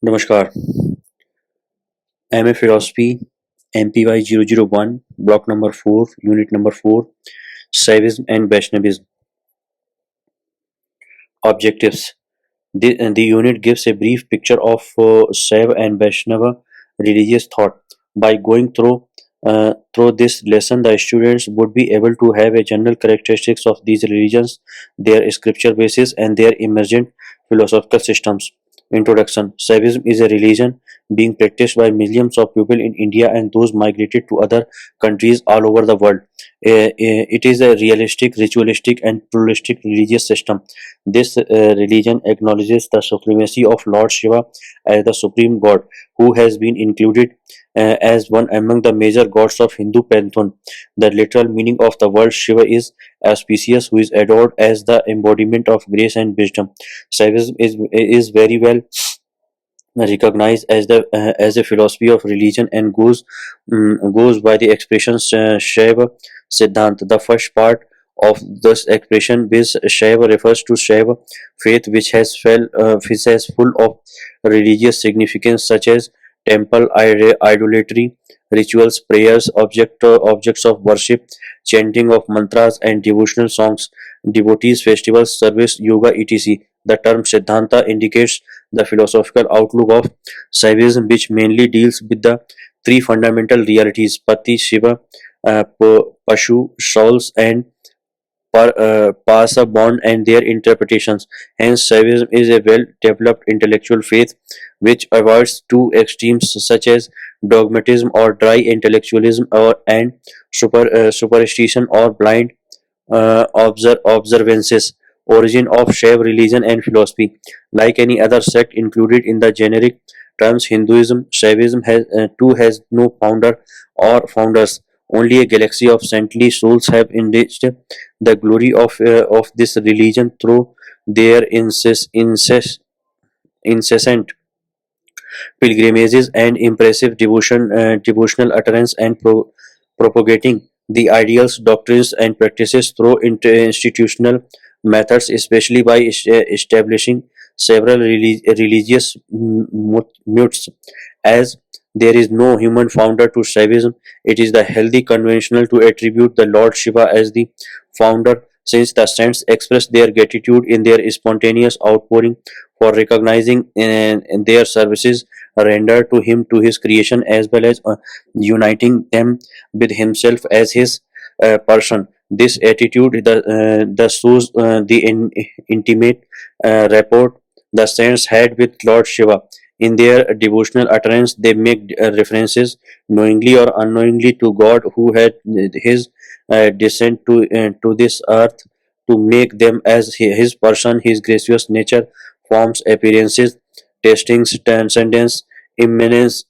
Namaskar. MA Philosophy, MPY-001, Block number 4, Unit number 4, Shaivism and Vaishnavism. Objectives. The unit gives a brief picture of Shaiva and Vaishnava religious thought. By going through this lesson, the students would be able to have a general characteristics of these religions, their scripture basis, and their emergent philosophical systems. Introduction. Shaivism is a religion being practiced by millions of people in India and those migrated to other countries all over the world. It is a realistic, ritualistic, and pluralistic religious system. This religion acknowledges the supremacy of Lord Shiva as the supreme god, who has been included as one among the major gods of Hindu pantheon. The literal meaning of the word Shiva is auspicious, who is adored as the embodiment of grace and wisdom. Shaivism is very well recognized as a philosophy of religion and goes by the expression Shaiva Siddhant. The first part of this expression, which Shaiva refers to Shaiva faith, which has full of religious significance such as temple idolatry, rituals, prayers, objects of worship, chanting of mantras, and devotional songs, devotees, festivals, service, yoga, etc. The term Siddhanta indicates the philosophical outlook of Shaivism, which mainly deals with the three fundamental realities: Pati, Shiva, Pashu, souls, and Pasa bond and their interpretations. Hence, Shaivism is a well-developed intellectual faith which avoids two extremes such as dogmatism or dry intellectualism and superstition or blind observances. Origin of Shaiv religion and philosophy. Like any other sect included in the generic terms Hinduism, Shaivism has no founder or founders. Only a galaxy of saintly souls have enriched the glory of this religion through their incessant pilgrimages and impressive devotional utterance and propagating the ideals, doctrines, and practices through institutional methods, especially by establishing several religious mutes. As there is no human founder to Shaivism, it is the healthy conventional to attribute the Lord Shiva as the founder, since the saints express their gratitude in their spontaneous outpouring for recognizing their services rendered to him to his creation, as well as uniting them with himself as his person. This attitude the shows intimate rapport the saints had with Lord Shiva. In their devotional utterance, they make references, knowingly or unknowingly, to God who had his descent to this earth to make them as his person, his gracious nature, forms, appearances, testings, transcendence, immanence,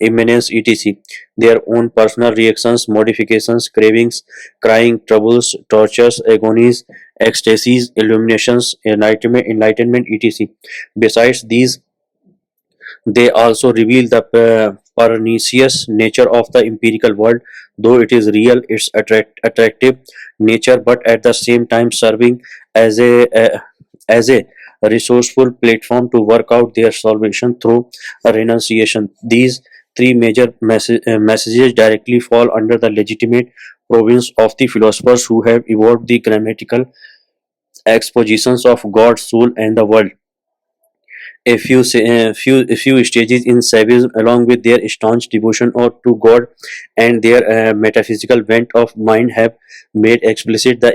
immanence, etc. Their own personal reactions, modifications, cravings, crying, troubles, tortures, agonies, ecstasies, illuminations, enlightenment, etc. Besides these, they also reveal the pernicious nature of the empirical world, though it is real, its attractive nature, but at the same time serving as a resourceful platform to work out their salvation through renunciation. These three major messages directly fall under the legitimate province of the philosophers who have evolved the grammatical expositions of God, soul, and the world. A few stages in Shaivism, along with their staunch devotion to God and their metaphysical bent of mind, have made explicit the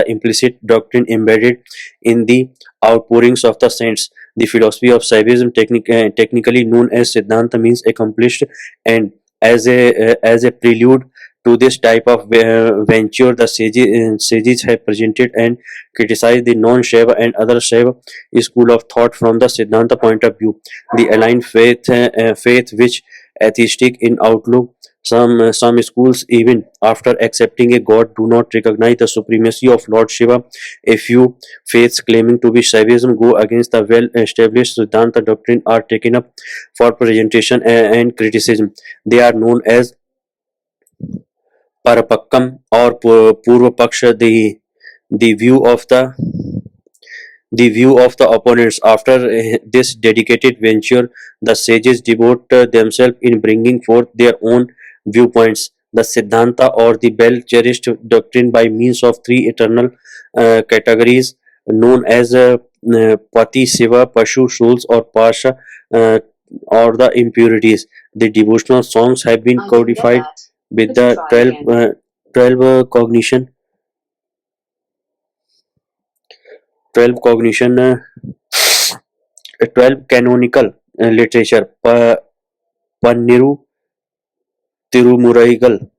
implicit doctrine embedded in the outpourings of the saints. The philosophy of Shaivism, technically known as Siddhanta, means accomplished, and as a prelude to this type of venture, the sages have presented and criticized the non-Shaiva and other Shaiva school of thought from the Siddhanta point of view. The aligned faith which atheistic in outlook. Some schools, even after accepting a god, do not recognize the supremacy of Lord Shiva. A few faiths claiming to be Shaivism go against the well-established Siddhanta doctrine are taken up for presentation and criticism. They are known as Parapakkam or Purva Paksha, the view of the the view of the opponents. After this dedicated venture, the sages devote themselves in bringing forth their own viewpoints. The Siddhanta or the well cherished doctrine by means of three eternal categories known as Pati, Siva, Pashu, souls, or Pasha, uh, or the impurities. The devotional songs have been codified with the 12 12 cognition 12 canonical literature. Panniru, Tirumuraigal,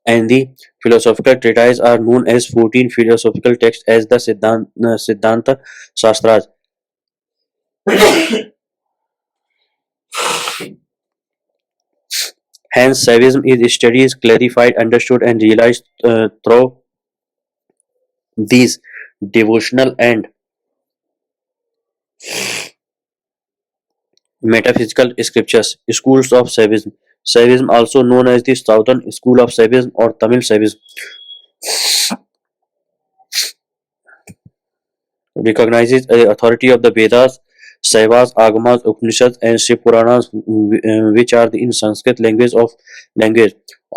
and the philosophical treatises are known as 14 philosophical texts as the Siddhanta Shastras. Hence, Shaivism is studied, clarified, understood, and realized through these devotional and metaphysical scriptures. Schools of Shaivism. Shaivism, also known as the Southern School of Shaivism or Tamil Shaivism, recognizes the authority of the Vedas, Saivas, Agamas, Upanishads, and Shiv Puranas, which are in Sanskrit language.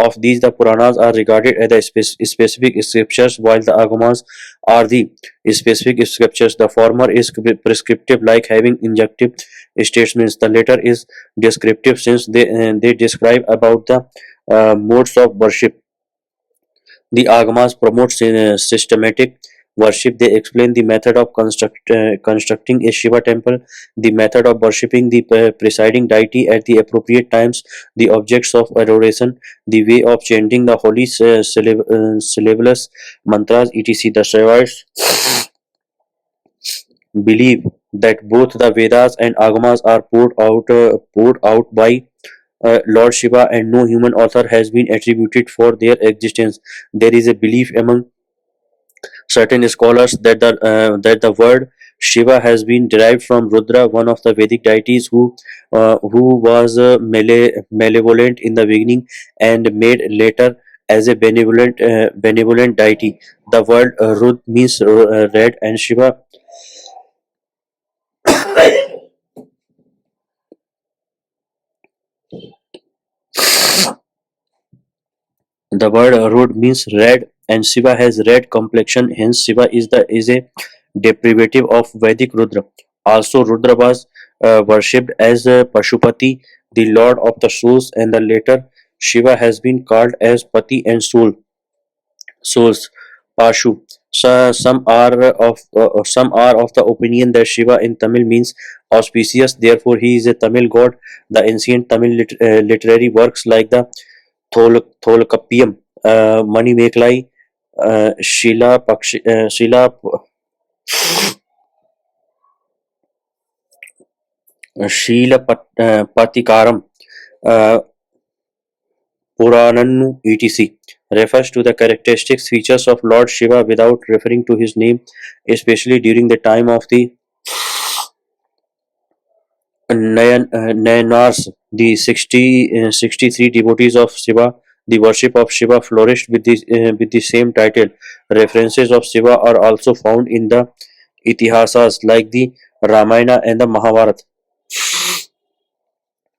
Of these, the Puranas are regarded as the specific scriptures, while the Agamas are the specific scriptures. The former is prescriptive, like having injunctive statements. The latter is descriptive, since they describe about the modes of worship. The Agamas promote systematic worship. They explain the method of constructing a Shiva temple, the method of worshipping the presiding deity at the appropriate times, the objects of adoration, the way of chanting the holy syllables, mantras, etc. The Shaivites believe that both the Vedas and Agamas are poured out by Lord Shiva, and no human author has been attributed for their existence. There is a belief among certain scholars that the word Shiva has been derived from Rudra, one of the Vedic deities who was malevolent in the beginning and made later as a benevolent deity. The word Rud means red, and Shiva. The word Rud means red, and Shiva has red complexion. Hence, Shiva is a derivative of Vedic Rudra. Also, Rudra was worshipped as Pashupati, the lord of the souls, and the later Shiva has been called as Pati and souls, Pashu. So, some are of the opinion that Shiva in Tamil means auspicious. Therefore, he is a Tamil god. The ancient Tamil literary works like the Tholkappiyam, Manimekalai, Shilapatikaram, uh, Purananu, etc. refers to the characteristic features of Lord Shiva without referring to his name, especially during the time of the Nayanars, the 63 devotees of Shiva. The worship of Shiva flourished with the same title. References of Shiva are also found in the Itihasas like the Ramayana and the Mahabharata.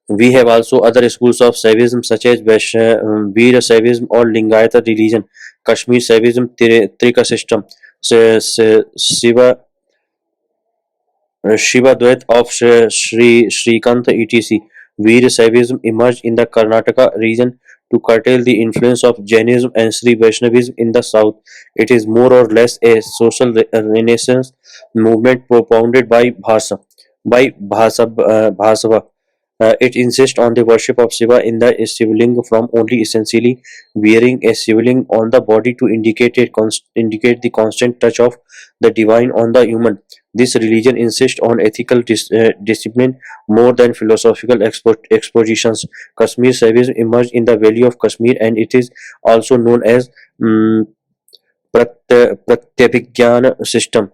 We have also other schools of Shaivism such as Veera Shaivism or Lingayata religion, Kashmir Shaivism, Trika system, Shiva Shivadvait of Srikant etc. Veer Shaivism emerged in the Karnataka region to curtail the influence of Jainism and Sri Vaishnavism in the south. It is more or less a social renaissance movement propounded by Bhasava. It insists on the worship of Shiva in the Shivling from only essentially wearing a Shivling on the body to indicate the constant touch of the divine on the human. This religion insists on ethical discipline more than philosophical expositions. Kashmir Shaivism emerged in the valley of Kashmir, and it is also known as um, Pratyabhijnana system,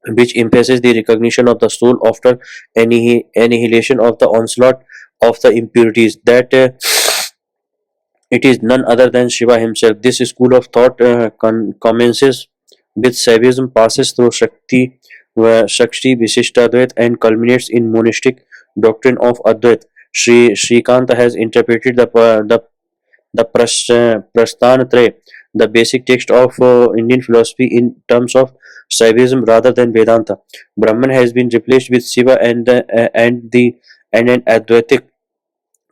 which emphasizes the recognition of the soul after annihilation of the onslaught of the impurities. That it is none other than Shiva himself. This school of thought commences with Shaivism, passes through Shakti Shakti, Visishtadvait, and culminates in monistic doctrine of Advait. Srikant has interpreted the Prasthantraya, the basic text of Indian philosophy, in terms of Shaivism rather than Vedanta. Brahman has been replaced with Shiva, and an Advaitic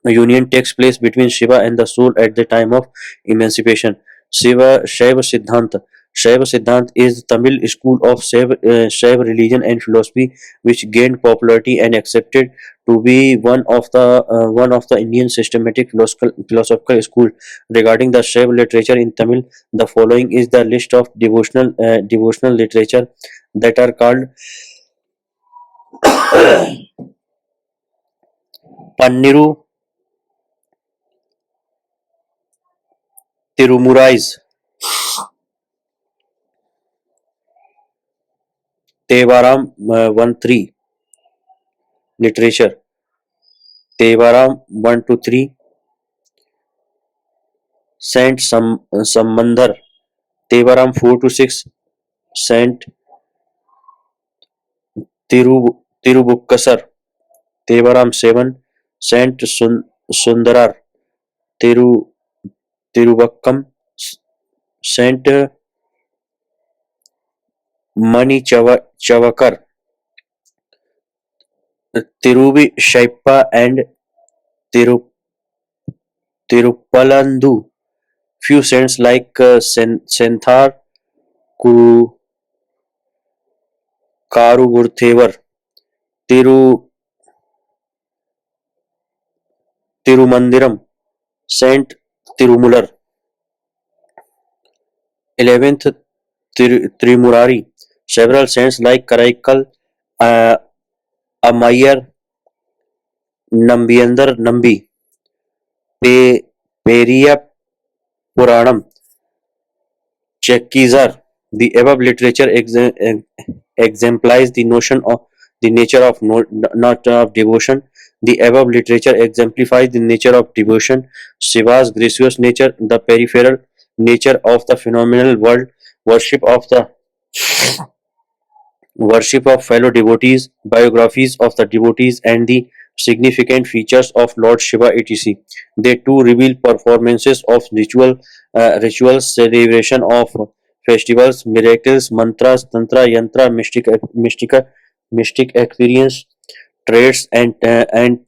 union takes place between Shiva and the soul at the time of emancipation. Shaiva Siddhanta. Shaiva Siddhant is the Tamil school of Shaiva religion and philosophy, which gained popularity and accepted to be one of the Indian systematic philosophical school. Regarding the Shaiva literature in Tamil, the following is the list of devotional literature that are called Panniru Tirumurais, Tevaram 1-3 literature, Tevaram 1 to 3, Saint Sambandhar, Tevaram 4 to 6, Saint Tirubukkasar, Tevaram 7, Saint Sundarar, Tiru Tiruvakkam, Saint Mani Chavakar, Tiruvi Shaipa, and Tiru Tirupalandu. Few saints like Senthar Kuru Karugurthevar, Tiru Tirumandiram, Saint Tirumular. 11th Trimurari. Several saints like Karaikal, uh, Amayar, Nambiandar Nambi, Periya Puranam, Chekkizar. The above literature exemplifies the notion of the nature of not of devotion. The above literature exemplifies the nature of devotion, Shiva's gracious nature, the peripheral nature of the phenomenal world, worship of the worship of fellow devotees, biographies of the devotees, and the significant features of Lord Shiva, etc. They too reveal performances of rituals, celebration of festivals, miracles, mantras, tantra, yantra, mystic experience, traits, and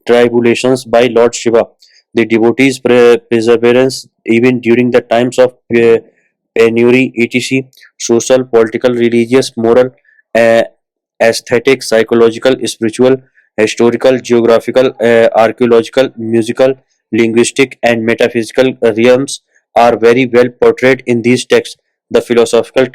tribulations by Lord Shiva. The devotees' perseverance even during the times of penury, etc., social, political, religious, moral, uh, aesthetic, psychological, spiritual, historical, geographical, archaeological, musical, linguistic, and metaphysical realms are very well portrayed in these texts. The philosophical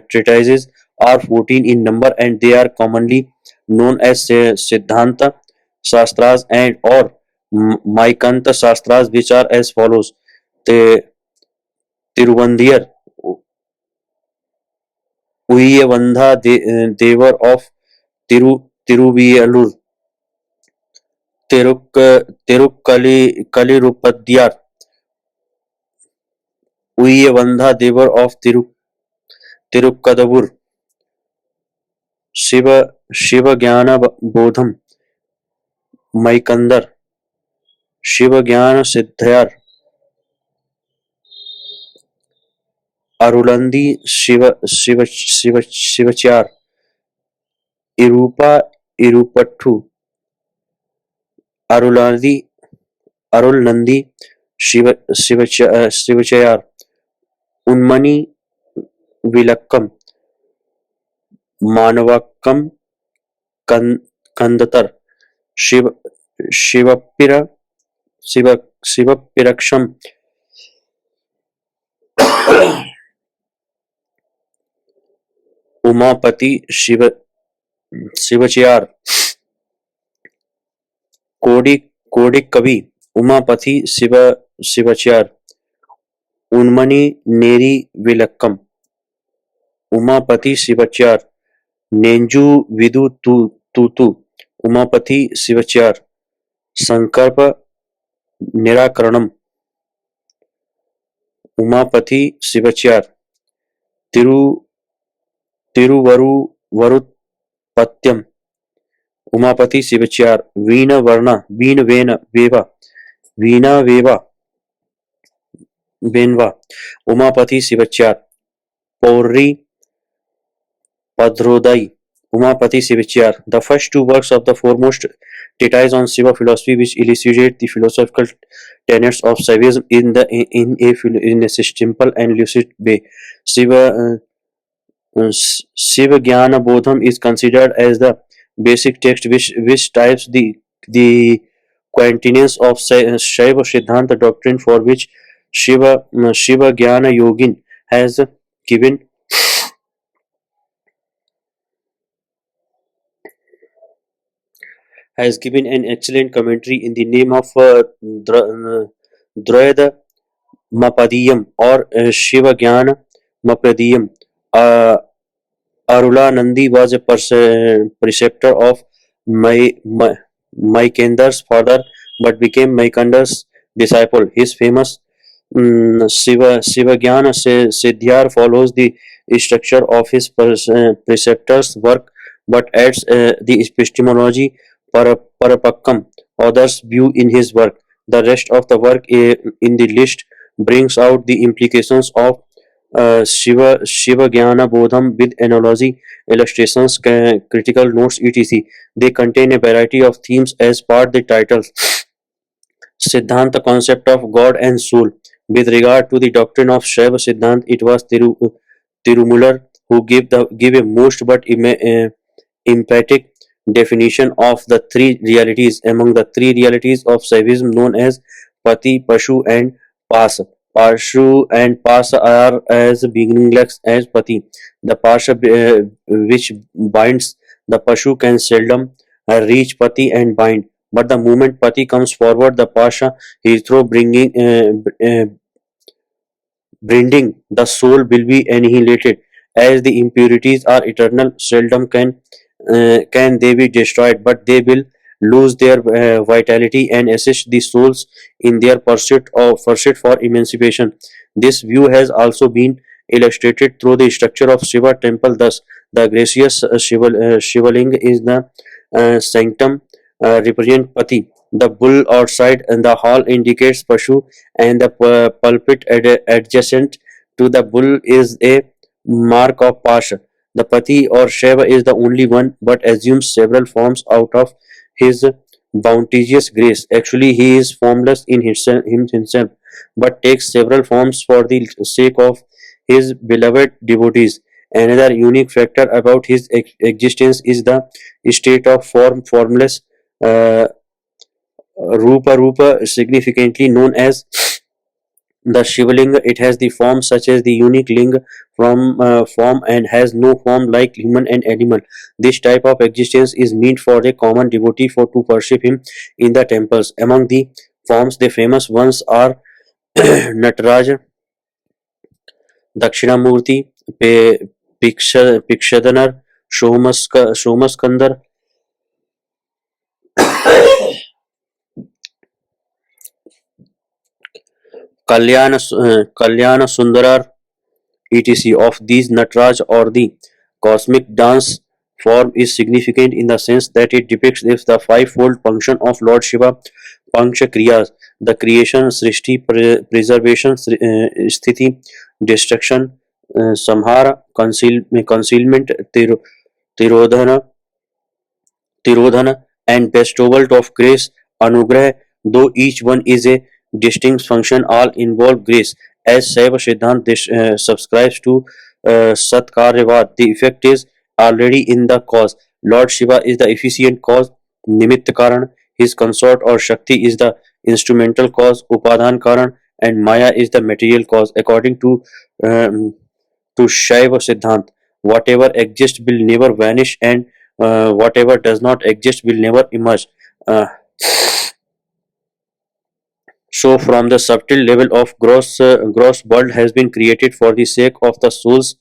treatises are 14 in number, and they are commonly known as Siddhanta Shastras and or Maikanta Shastras, which are as follows: the Tiruvandiyar, Uyevandha Devar of Tiruviyalur, Tirukalirupadiyar, Uyevandha Devar of Tirukadavur, Shiva Jnana Bodham, Maikandar, Shiva Jnana Siddhyar, Arulandi Shivachar, Irupa Irupattu, Arulandi Arulnandi Shivachayar, Unmani Vilakkam, Manavakkam Kandatar, Shiv Shivapira Shivapiraksham, Umapati Shivachayar, Kodik Kavi, Umapati Shivachayar, Unmani Neri Vilakkam, Umapati Shivachayar, Nenju Vidu Tutu, Umapati Shivachayar, Sankarpa Nirakaranam, Umapati Shivachayar, Tiru Tiruvaru Patyam, Umapati Sivachar, Veena Varna, Veen Vena Veva, Veena Veva, Benva, Umapati Sivachar, Pauri Padrodai, Umapati Sivachar. The first two works of the foremost treatise on Shiva philosophy, which elucidate the philosophical tenets of Shaivism in a simple and lucid way. Shiva Jnana Bodham is considered as the basic text which types the quintessence of Shaiva Siddhanta doctrine, for which Shiva Jnana Yogin given given an excellent commentary in the name of Dryada Mapadiyam or Shiva Jnana Mapadiyam. Uh, Arulanandi was a preceptor of Maikendar's father, but became Maikendar's disciple. His famous Sivagyan Siddhyar follows the structure of his preceptor's work, but adds the epistemology Parapakkam, others' view in his work. The rest of the work in the list brings out the implications of Shiva Jnana Bodham with analogy, illustrations, critical notes, etc. They contain a variety of themes as per the title. Siddhanta concept of God and soul. With regard to the doctrine of Shaiva Siddhant, it was Tirumular who gave a most but emphatic definition of the three realities. Among the three realities of Shaivism known as Pati, Pashu and Pasa. Pashu and Pasa are as beginningless as Pati. The Pasha which binds the Pashu can seldom reach Pati and bind. But the moment Pati comes forward, the Pasha is through binding the soul will be annihilated. As the impurities are eternal, seldom can they be destroyed, but they will lose their vitality and assist the souls in their pursuit for emancipation. This view has also been illustrated through the structure of Shiva temple. Thus, the gracious Shivaling is the sanctum represent Pati. The bull outside and the hall indicates Pashu, and the pulpit adjacent to the bull is a mark of Pasha. The Pati or Shiva is the only one, but assumes several forms out of his bounteous grace. Actually, he is formless in himself, but takes several forms for the sake of his beloved devotees. Another unique factor about his existence is the state of formless uh, Rupa Rupa, significantly known as the Shivalinga. It has the form such as the unique linga from form and has no form like human and animal. This type of existence is meant for a common devotee for to worship him in the temples. Among the forms, the famous ones are Nataraj, Dakshinamurti, Pikshadanar, Shomaskandar, Kalyana Sundarar, etc. Of these, Nataraj or the cosmic dance form is significant in the sense that it depicts the fivefold function of Lord Shiva, Pancha Kriyas, the creation, Srishti, preservation, Sthiti, destruction, Samhara, concealment, Tirodhana, Tirodhana, and bestowal of grace, Anugrah, though each one is a distinct function, all involve grace. As Saiva Siddhant subscribes to Satkaryavat, the effect is already in the cause. Lord Shiva is the efficient cause, Nimitta Karan, his consort or Shakti is the instrumental cause, Upadhan Karan, and Maya is the material cause. According um, to Shaiva Siddhant, whatever exists will never vanish, and whatever does not exist will never emerge. Uh, so, from the subtle level of gross world has been created for the sake of the souls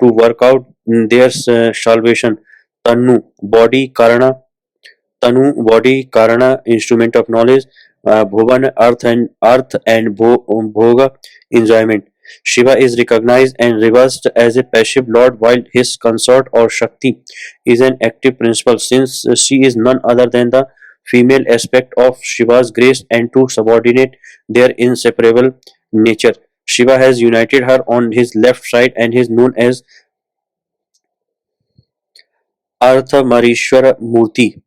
to work out their salvation. Tanu, body, Karana, instrument of knowledge, Bhuvan, earth and Bhoga, enjoyment. Shiva is recognized and reversed as a passive lord while his consort or Shakti is an active principle since she is none other than the female aspect of Shiva's grace and to subordinate their inseparable nature. Shiva has united her on his left side and is known as Arthamarishwara Murti.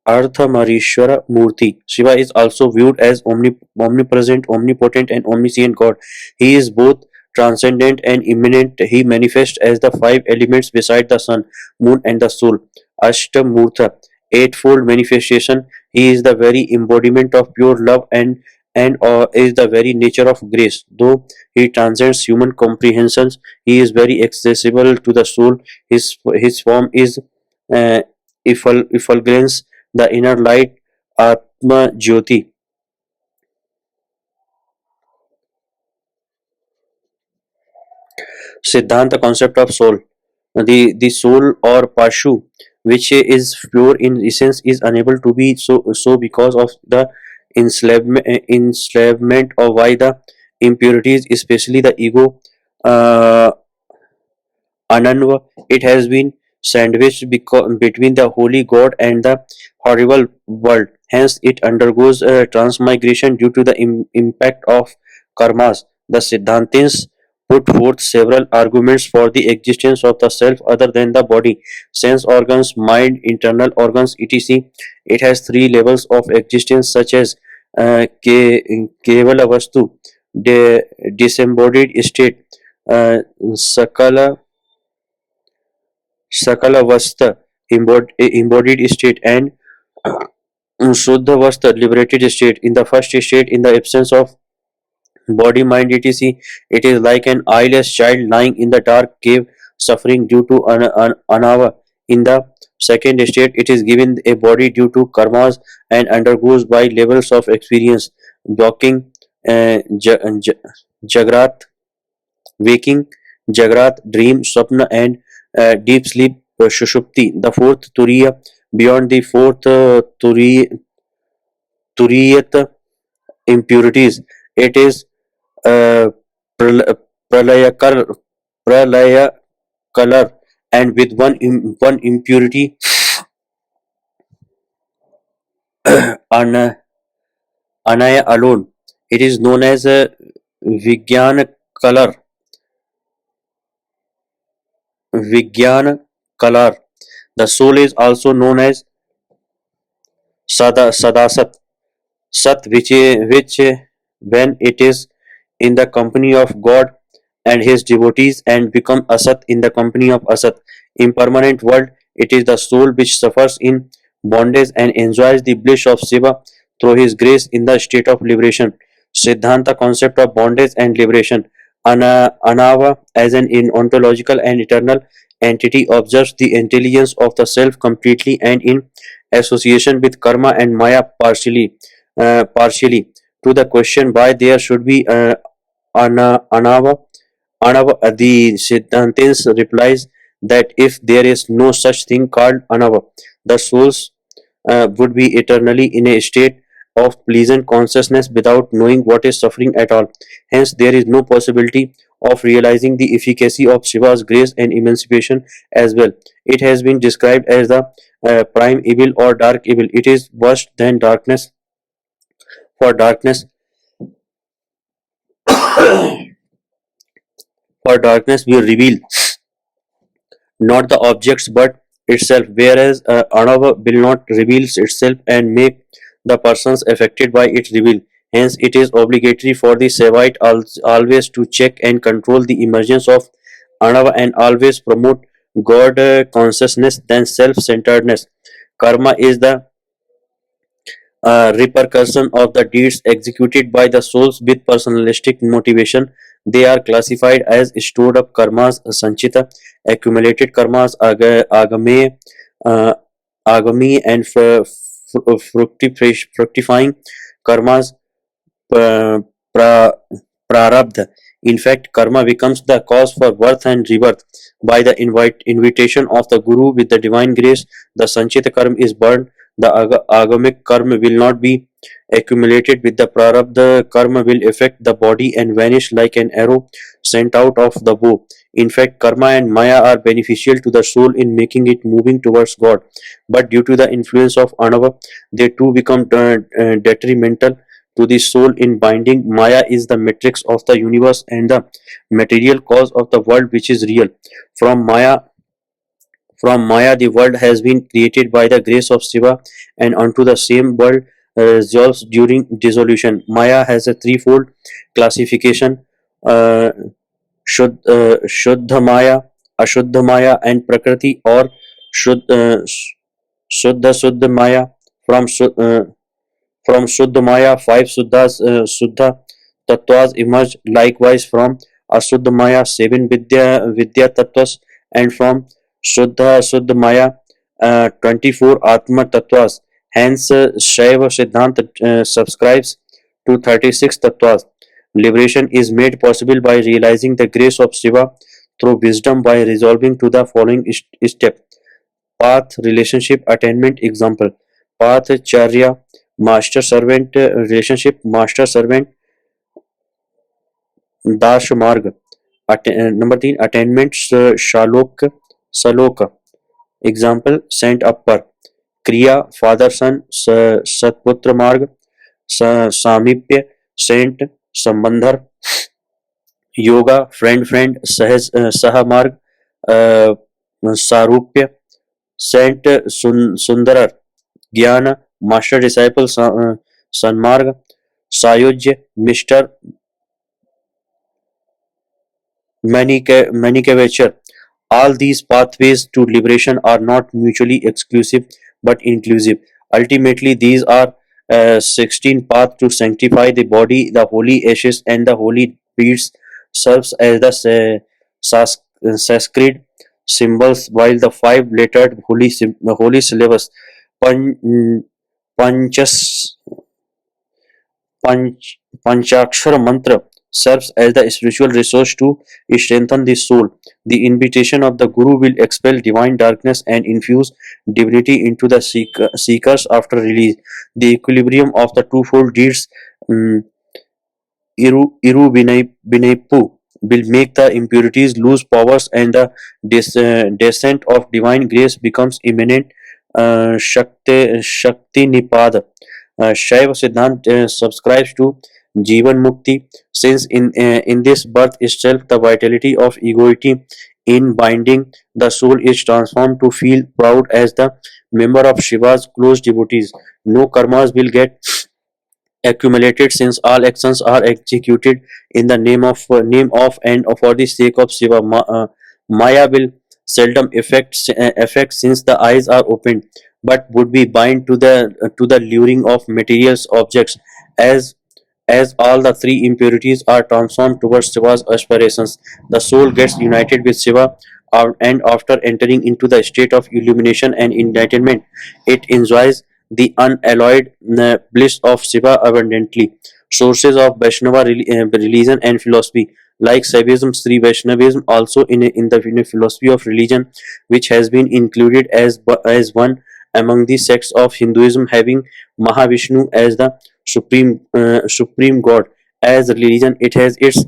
Arthamarishwara Murti. Shiva is also viewed as omnipresent, omnipotent, and omniscient God. He is both transcendent and immanent. He manifests as the five elements beside the sun, moon, and the soul. Ashtamurtha, eightfold manifestation. He is the very embodiment of pure love and is the very nature of grace. Though he transcends human comprehensions, he is very accessible to the soul. His form is uh, effulgence, the inner light, Atma Jyoti. Siddhanta concept of soul. The soul or Pashu, which is pure in essence, is unable to be so because of the enslavement of why the impurities, especially the ego, uh, Ananva, it has been sandwiched between the holy God and the horrible world. Hence, it undergoes transmigration due to the impact of karmas. The Siddhantins put forth several arguments for the existence of the self other than the body, sense organs, mind, internal organs, etc. It has three levels of existence, such as Kevala Vastu, the disembodied state, uh, Sakala Sakalavasta, embodied state, and Shuddhavasta, liberated state. In the first state, in the absence of body, mind, etc., it is like an eyeless child lying in the dark cave, suffering due to anava. In the second state, it is given a body due to karmas and undergoes by levels of experience, blocking, jagrat, waking, Jagrat, dream, Swapna, and deep sleep, Shushupti. The fourth Turiya, beyond the fourth Turiyat impurities, it is uh, Pralayakar, Pralaya color, and with one impurity, Anaya alone. It is known as Vigyan color, Vigyan color. The soul is also known as Sadasat, Sat, which when it is in the company of God and his devotees and become Asat in the company of Asat. Impermanent world, it is the soul which suffers in bondage and enjoys the bliss of Shiva through his grace in the state of liberation. Siddhanta concept of bondage and liberation. Anava as an ontological and eternal entity observes the intelligence of the self completely and in association with karma and maya partially. To the question why there should be anava, the Siddhantins replies that if there is no such thing called anava, the souls would be eternally in a state of pleasant consciousness without knowing what is suffering at all. Hence, there is no possibility of realizing the efficacy of Shiva's grace and emancipation as well. It has been described as the prime evil or dark evil. It is worse than darkness. For darkness, for darkness will reveal not the objects but itself, whereas anava will not reveals itself and make the persons affected by it reveal. Hence, it is obligatory for the Sevite always to check and control the emergence of anava and always promote God consciousness than self-centeredness. Karma is the repercussion of the deeds executed by the souls with personalistic motivation. They are classified as stored up karmas, sanchita, accumulated karmas, agame, uh, agami, and fructifying karmas, pra, pra, prarabdha. In fact, karma becomes the cause for birth and rebirth. By the invitation of the Guru with the divine grace, the sanchita karma is burned. The agamic karma will not be accumulated with the prarabdha karma will affect the body and vanish like an arrow sent out of the bow. In fact, karma and maya are beneficial to the soul in making it moving towards God, but due to the influence of anava, they too become detrimental to the soul in binding. Maya is the matrix of the universe and the material cause of the world which is real. From Maya, the world has been created by the grace of Shiva, and unto the same world resolves during dissolution. Maya has a threefold classification: uh, Shuddha Maya, Ashuddha Maya, and Prakriti, or Shuddha Maya. From from Shuddha Maya, five Shuddha Tattvas emerge. Likewise, from Ashuddha Maya, seven Vidya Tattvas, and from Shuddha Maya, 24 Atma Tattvas. Hence, Shaiva Siddhanta subscribes to 36 Tattvas. Liberation is made possible by realizing the grace of Shiva through wisdom by resolving to the following step: path, relationship, attainment. Example: path, charya, master servant relationship, master servant, dash marg. Number 3, attainment, shalok, salok. Example: saint upper, kriya, father son, satputra marg, samipya, saint, sambandhar, yoga, friend, saha marg, uh, sarupya, saint, sundarar, ज्ञान, master disciple, सन्मार्ग, सायुज्य, Mr. Manicature. All these pathways to liberation are not mutually exclusive but inclusive. Ultimately, these are 16 paths to sanctify the body. The holy ashes and the holy beads serves as the sacred symbols, while the five-lettered holy syllabus pan, panchas Panch, Panchakshara mantra serves as the spiritual resource to strengthen the soul. The invitation of the Guru will expel divine darkness and infuse divinity into the seekers after release. The equilibrium of the twofold deeds, mm, Irubinaipu, will make the impurities lose powers and the descent of divine grace becomes imminent. Shakti Nipad. Shaiva Siddhant subscribes to Jivan Mukti, since in this birth itself the vitality of egoity in binding the soul is transformed to feel proud as the member of Shiva's close devotees. No karmas will get accumulated since all actions are executed in the name of and for the sake of Shiva. Maya will seldom affect since the eyes are opened, but would be bind to the luring of materials objects as all the three impurities are transformed towards Shiva's aspirations. The soul gets united with Shiva, and after entering into the state of illumination and enlightenment, it enjoys the unalloyed bliss of Shiva abundantly. Sources of Vaishnava religion and philosophy, like Shaivism, Sri Vaishnavism, also in the philosophy of religion, which has been included as one among the sects of Hinduism, having Mahavishnu as the supreme god. As religion, it has its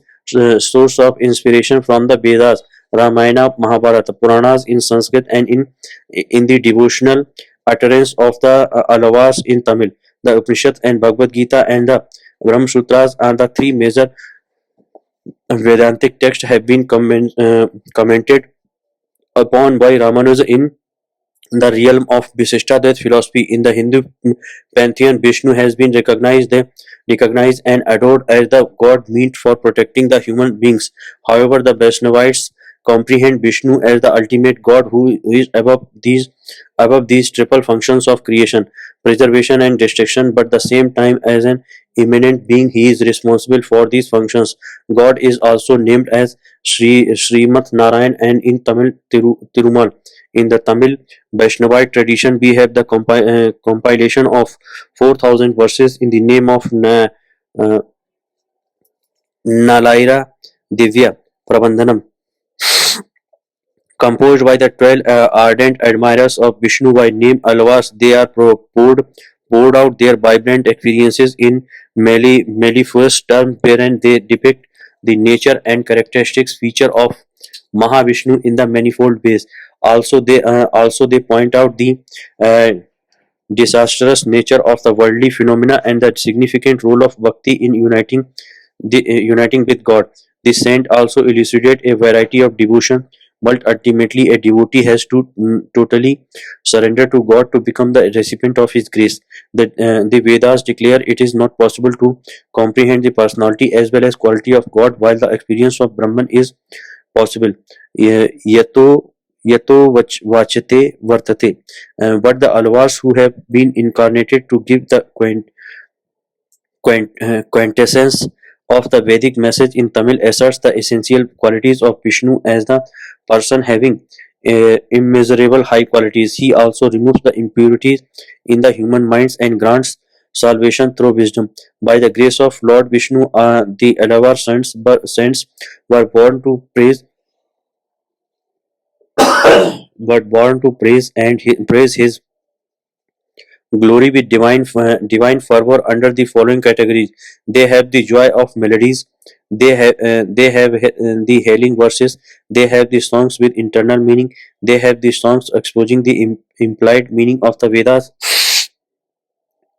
source of inspiration from the Vedas, Ramayana, Mahabharata, Puranas in Sanskrit, and in the devotional utterance of the Alavas in Tamil. The Upanishad and Bhagavad Gita and the Brahma Sutras are the three major Vedantic texts have been commented upon by Ramanuja in the realm of Visishtadvait philosophy. In the Hindu pantheon, Vishnu has been recognized and adored as the god meant for protecting the human beings. However, the Vaishnavites comprehend Vishnu as the ultimate god who is above these triple functions of creation, preservation, and destruction, but at the same time as an immanent being. He is responsible for these functions. God is also named as Srimat Narayan and in Tamil Tirumal. In the Tamil Vaishnavite tradition, we have the compilation of 4,000 verses in the name of uh, Nalaira Divya Prabandhanam, composed by the 12 ardent admirers of Vishnu by name Alvas. They are poured poured out their vibrant experiences in mellifluous terms wherein they depict the nature and characteristics feature of Mahavishnu in the manifold ways. Also they point out the uh, disastrous nature of the worldly phenomena and the significant role of bhakti in uniting with God. The saint also elucidate a variety of devotion, but ultimately a devotee has to totally surrender to God to become the recipient of His grace. The Vedas declare it is not possible to comprehend the personality as well as quality of God, while the experience of Brahman is possible. Yato vachate vartate. But the alvars who have been incarnated to give the quintessence of the Vedic message in Tamil asserts the essential qualities of Vishnu as the person having immeasurable high qualities. He also removes the impurities in the human minds and grants salvation through wisdom. By the grace of Lord Vishnu, the Alavar saints were born to praise praise His glory with divine fervor under the following categories. They have the joy of melodies. They have the hailing verses. They have the songs with internal meaning. They have the songs exposing the implied meaning of the Vedas.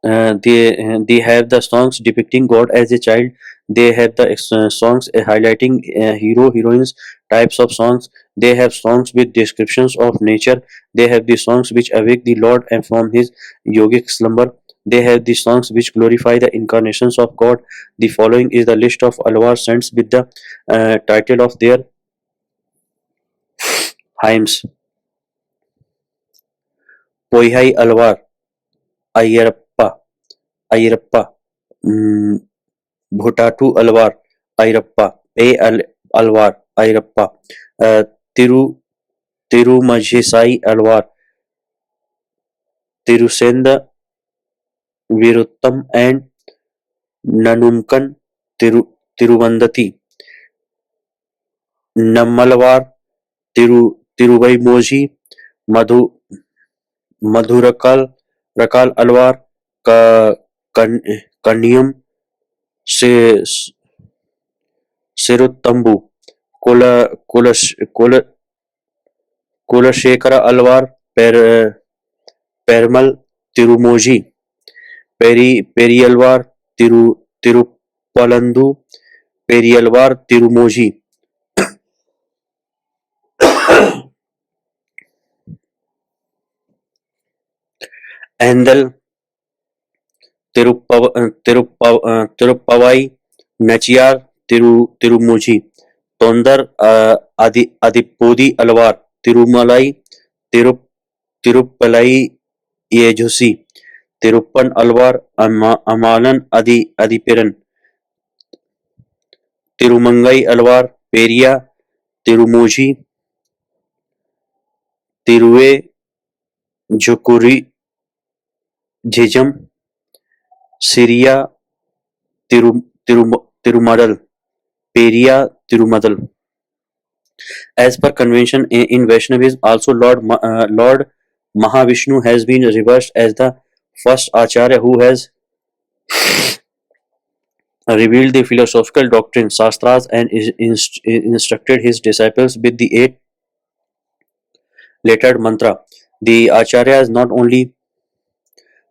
They have the songs depicting God as a child. They have the songs highlighting hero heroines types of songs. They have songs with descriptions of nature. They have the songs which awake the Lord and from his yogic slumber. They have the songs which glorify the incarnations of God. The following is the list of Alvar saints with the title of their hymns. Poihai Alvar, Ayyarappa, Ayyarappa, mm, Bhutatu Alvar, Ayrappa, Alvar, Ayrappa, uh, Tiru Tirumajhisai Alvar, Tirusenda Viruttam, and Nanunkan Tiruvandati, Nammalvar, Tiruvaimoji, Madhu Madhurakal Rakal Alvar, Ka Kan Kanyam Se Siruttambu, Kula Kulashekara Alvar, Permal Tirumoji, Periyalvar Tirupalandu, Periyalvar Tirumoji, Andal Tiruppavai, Nachiyar Tirumuji, Tondar Adipodi Alvar, Tirumalai Tiruppalai Yejusi, Tiruppan Alvar, Amalan Adipiran, Tirumangai Alvar, Peria Tirumuji, Tiruve Jukuri Jejam, Siria Tirumadal, Peria Tirumadal. As per convention in Vaishnavism, also Lord Mahavishnu has been reversed as the first Acharya who has revealed the philosophical doctrine, Shastras, and instructed his disciples with the eight lettered mantra. The Acharyas not only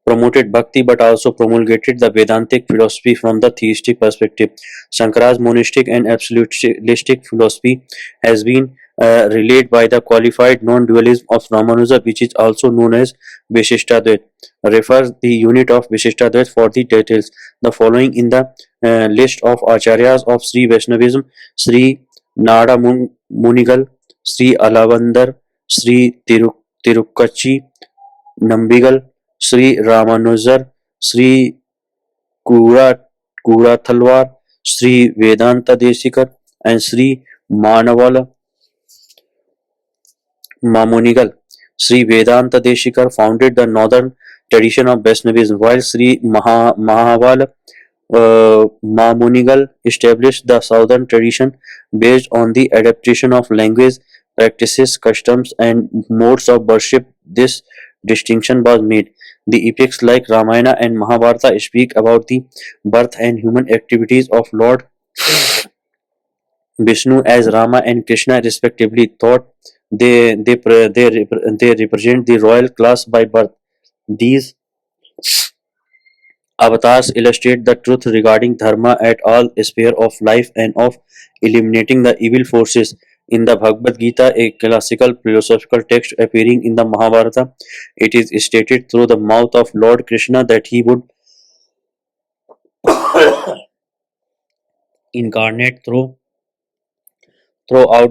promoted bhakti but also promulgated the Vedantic philosophy from the theistic perspective. Shankara's monistic and absolutistic philosophy has been relayed by the qualified non-dualism of Ramanuja, which is also known as Vishishtadvait. Refers the unit of Vishishtadvait for the details. The following in the list of Acharyas of Sri Vaishnavism: Sri Nada Munigal, Sri Alavandar, Sri Tirukkachi Nambigal, Sri Ramanujar, Sri Kurathalwar, Sri Vedanta Desikar, and Sri Manavala Mamunigal. Sri Vedanta Desikar founded the northern tradition of Vaishnavism, while Sri Mahavala Mamunigal established the southern tradition based on the adaptation of language, practices, customs, and modes of worship. This distinction was made. The epics like Ramayana and Mahabharata speak about the birth and human activities of Lord Vishnu as Rama and Krishna respectively. Thought they represent the royal class by birth. These avatars illustrate the truth regarding dharma at all spheres of life and of eliminating the evil forces. In the Bhagavad Gita, a classical philosophical text appearing in the Mahabharata, it is stated through the mouth of Lord Krishna that he would incarnate throughout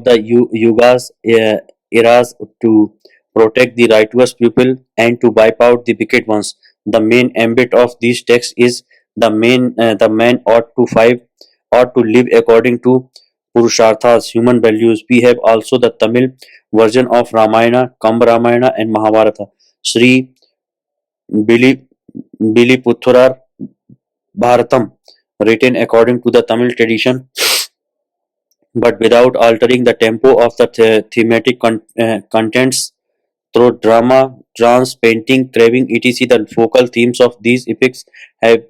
the yugas, eras to protect the righteous people and to wipe out the wicked ones. The main ambit of these texts is the man ought to live according to Purusharthas, human values. We have also the Tamil version of Ramayana, Kamba Ramayana, and Mahabharata. Sri Bili Biliputhurar Bharatam, written according to the Tamil tradition, but without altering the tempo of the thematic contents through drama, dance, painting, carving, etc. The focal themes of these epics have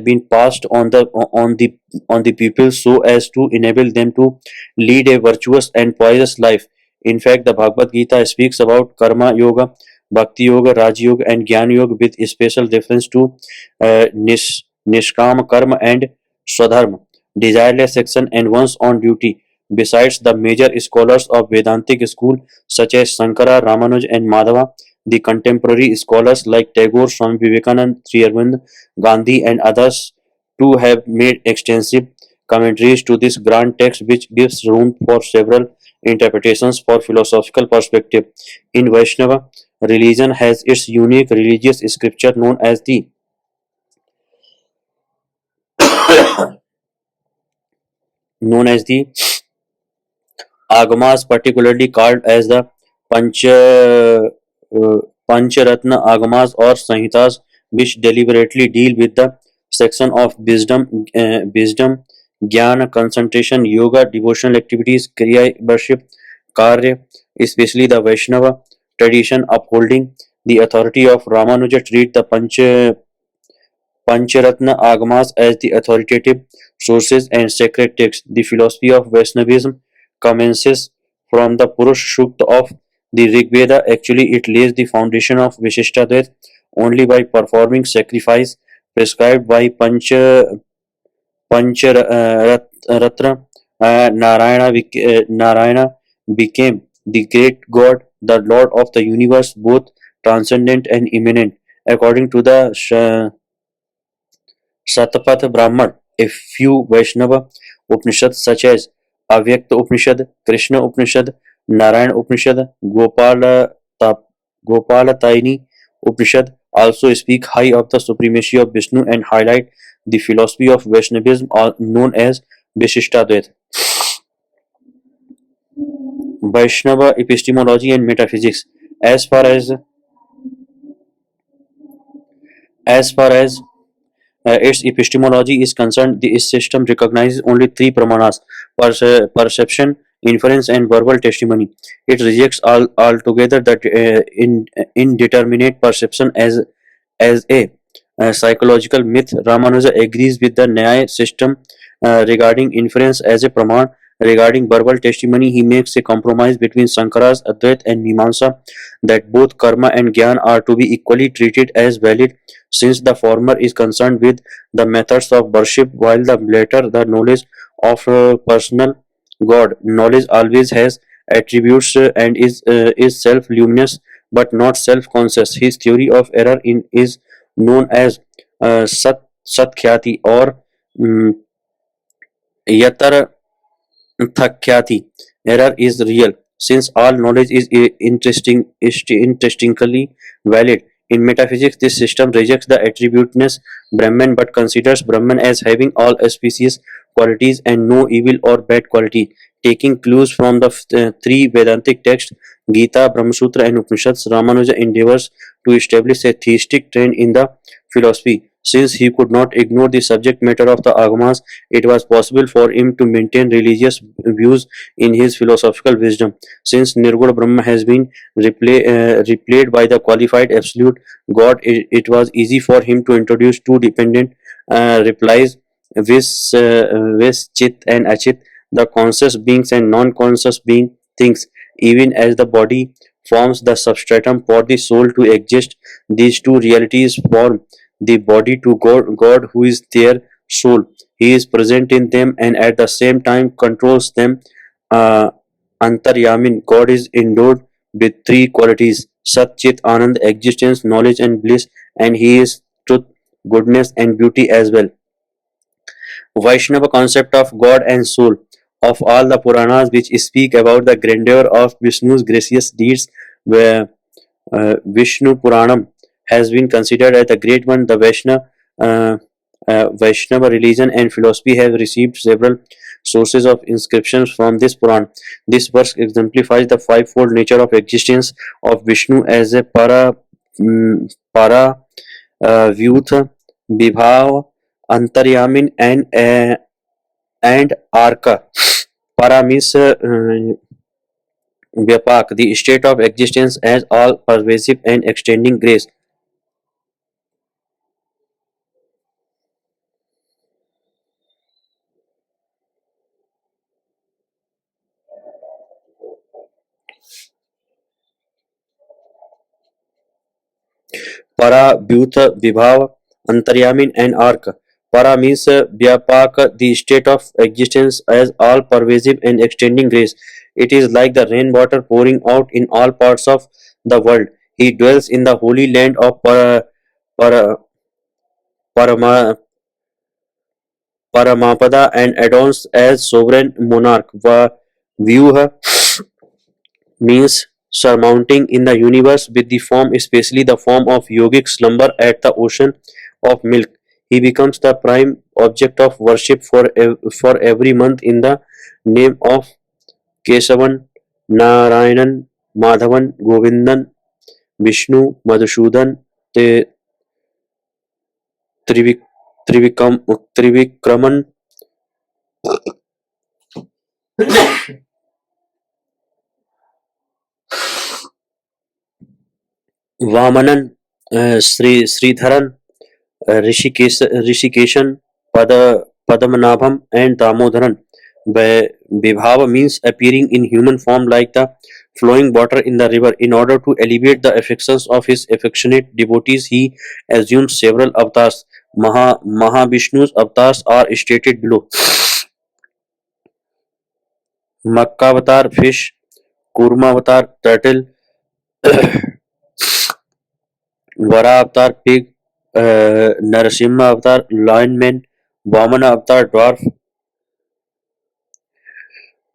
been passed on the people so as to enable them to lead a virtuous and pious life. In fact, the Bhagavad Gita speaks about karma yoga, bhakti yoga, raj yoga, and jnana yoga with special reference to nishkama karma and swadharma, desireless action, and one's on duty. Besides the major scholars of Vedantic school such as Sankara, Ramanuj, and Madhava, the contemporary scholars like Tagore, Swami Vivekananda, Sri Arvind, Gandhi, and others too have made extensive commentaries to this grand text, which gives room for several interpretations for philosophical perspective. In Vaishnava, religion has its unique religious scripture known as the Agamas, particularly called as the Pancharatna Agamas or Sanhitas, which deliberately deal with the section of wisdom, jnana, concentration, yoga, devotional activities, kriya, worship, karya, especially the Vaishnava tradition upholding the authority of Ramanuja treat the Pancharatna Agamas as the authoritative sources and sacred texts. The philosophy of Vaishnavism commences from the Purush Sukta of the Rig Veda. Actually, it lays the foundation of Vishishtadvaita only by performing sacrifice prescribed by Pancharatra. Narayana became the great god, the lord of the universe, both transcendent and immanent. According to the Satapatha Brahman, a few Vaishnava Upanishads such as Avyakta Upanishad, Krishna Upanishad, Narayana Upanishad, Gopalataini Upanishad also speak high of the supremacy of Vishnu and highlight the philosophy of Vaishnavism known as Vishishtadvaita. Vaishnava epistemology and metaphysics. As far as as far as its epistemology is concerned, this system recognizes only three pramanas: perception, inference, and verbal testimony. It rejects altogether the indeterminate perception as a psychological myth. Ramanuja agrees with the Nyaya system regarding inference as a praman. Regarding verbal testimony, he makes a compromise between Sankara's Advait and Mimamsa that both karma and jnana are to be equally treated as valid, since the former is concerned with the methods of worship, while the latter the knowledge of personal God. Knowledge always has attributes and is self-luminous but not self-conscious. His theory of error is known as Satkhyati or mm, Yatar Thakyati. Error is real, since all knowledge is intrinsically valid. In metaphysics, this system rejects the attributeness Brahman but considers Brahman as having all auspicious qualities and no evil or bad quality. Taking clues from the three Vedantic texts, Gita, Brahmasutra, and Upanishads, Ramanuja endeavors to establish a theistic trend in the philosophy. Since he could not ignore the subject matter of the Agamas, it was possible for him to maintain religious views in his philosophical wisdom. Since Nirguna Brahma has been replayed by the qualified absolute God, it was easy for him to introduce two dependent replies, Vis, Chit, and Achit, the conscious beings and non-conscious being things. Even as the body forms the substratum for the soul to exist, these two realities form the body to God who is their soul. He is present in them and at the same time controls them. Uh, Antaryamin, God is endowed with three qualities: Sat, Chit, Anand, existence, knowledge, and bliss, and He is truth, goodness, and beauty as well. Vaishnava concept of God and soul. Of all the Puranas which speak about the grandeur of Vishnu's gracious deeds, where Vishnu Puranam has been considered as the great one. The uh, Vaishnava religion and philosophy have received several sources of inscriptions from this Puran. This verse exemplifies the fivefold nature of existence of Vishnu as a para Vyuth, Vibhav, Antaryamin, and Arka. Para means Vyapak, the state of existence as all pervasive and extending grace. Para, Bhutha, Vibhav, Antaryamin, and Ark. Para means Vyapak, the state of existence as all pervasive and extending grace. It is like the rainwater pouring out in all parts of the world. He dwells in the holy land of Para, Parama, Paramapada and adorns as sovereign monarch. Vyuha means surmounting in the universe with the form, especially the form of yogic slumber at the ocean of milk. He becomes the prime object of worship for every month in the name of Kesavan, Narayanan, Madhavan, Govindan, Vishnu, Madhusudan, Te- Trivik, Trivikraman, Vamanan, Sridharan, Rishikeshan, Padmanabham, and Damodaran. Vibhava means appearing in human form like the flowing water in the river. In order to alleviate the affections of his affectionate devotees, he assumed several avatars. Mahavishnu's avatars are stated below. Makkavatar fish, Kurmavatar turtle, Vara avatar pig, Narasimha avatar lion, Vamana avatar dwarf,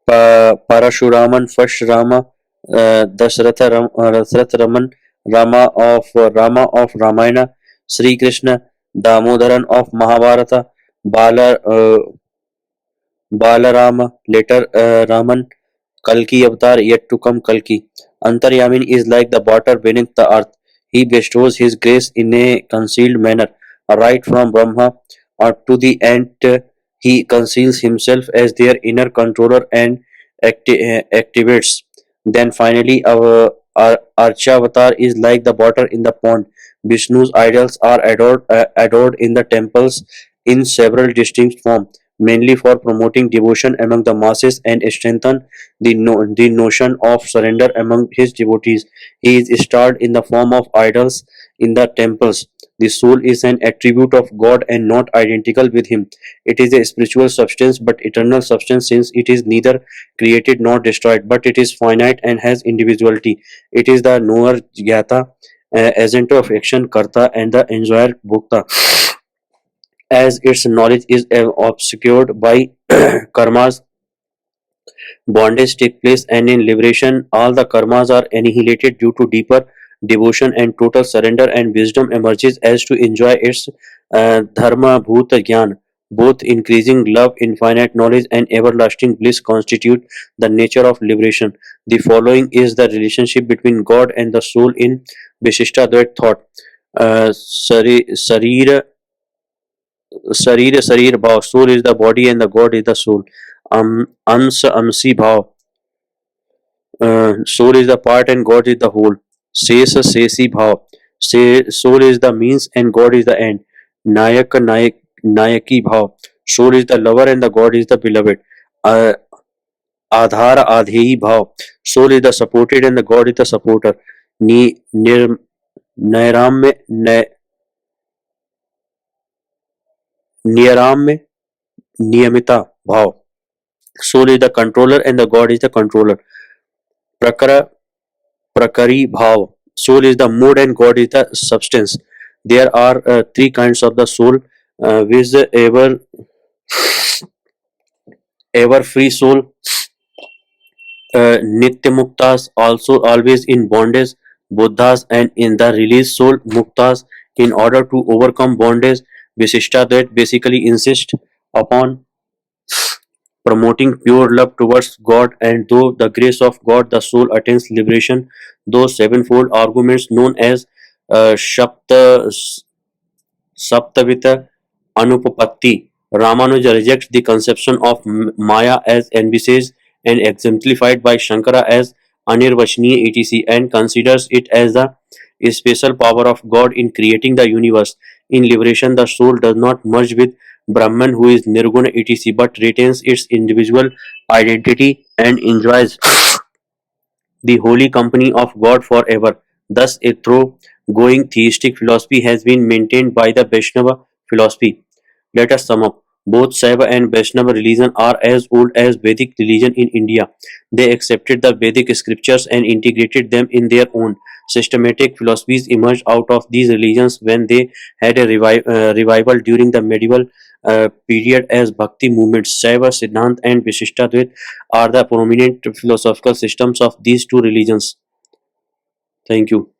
Parashuraman first Rama, Dasratha Raman, Rama of Ramayana, Sri Krishna, Damodaran of Mahabharata, Bala Balarama, later Raman, Kalki avatar yet to come Kalki. Antaryamin is like the water beneath the earth. He bestows his grace in a concealed manner, right from Brahma to the end. He conceals himself as their inner controller and activates. Then finally, our Archavatar is like the water in the pond. Vishnu's idols are adored in the temples in several distinct forms, mainly for promoting devotion among the masses and strengthen the notion of surrender among his devotees. He is starred in the form of idols in the temples. The soul is an attribute of God and not identical with Him. It is a spiritual substance but eternal substance since it is neither created nor destroyed, but it is finite and has individuality. It is the knower, Jnata, agent of action, Karta, and the enjoyer, Bhokta. As its knowledge is obscured by karmas, bondage takes place, and in liberation, all the karmas are annihilated due to deeper devotion and total surrender, and wisdom emerges as to enjoy its dharma bhuta jnana. Both increasing love, infinite knowledge, and everlasting bliss constitute the nature of liberation. The following is the relationship between God and the soul in Vishishta Dvait thought. Sarira Sarir Sarir Bhav. Soul is the body and the God is the soul. Ans Amsi Bhav. Soul is the part and God is the whole. Sesa Sesi Bhav. Say soul is the means and God is the end. Nayaki Bhav. Soul is the lover and the God is the beloved. Uh, Adhara Adheyi Bhav. Soul is the supported and the God is the supporter. Ni nir Nairam में नियराम में नियमिता भाव. Soul is the controller and the God is the controller. Prakara Prakari Bhav. Soul is the mood and God is the substance. There are three kinds of the soul. With ever free soul, Nitya Muktas, also always in bondage, Buddhas, and in the released soul, Muktas, in order to overcome bondage, Visishta that basically insist upon promoting pure love towards God, and through the grace of God, the soul attains liberation. Those sevenfold arguments known as Shapta Saptavita Anupapatti. Ramanuja rejects the conception of Maya as envisaged and exemplified by Shankara as Anirvachनीय etc. and considers it as the special power of God in creating the universe. In liberation, the soul does not merge with Brahman who is Nirguna etc. but retains its individual identity and enjoys the holy company of God forever. Thus, a thoroughgoing theistic philosophy has been maintained by the Vaishnava philosophy. Let us sum up. Both Saiva and Vaishnava religion are as old as Vedic religion in India. They accepted the Vedic scriptures and integrated them in their own. Systematic philosophies emerged out of these religions when they had a revival during the medieval period as Bhakti movements. Saiva, Siddhant, and Vishishtadvait are the prominent philosophical systems of these two religions. Thank you.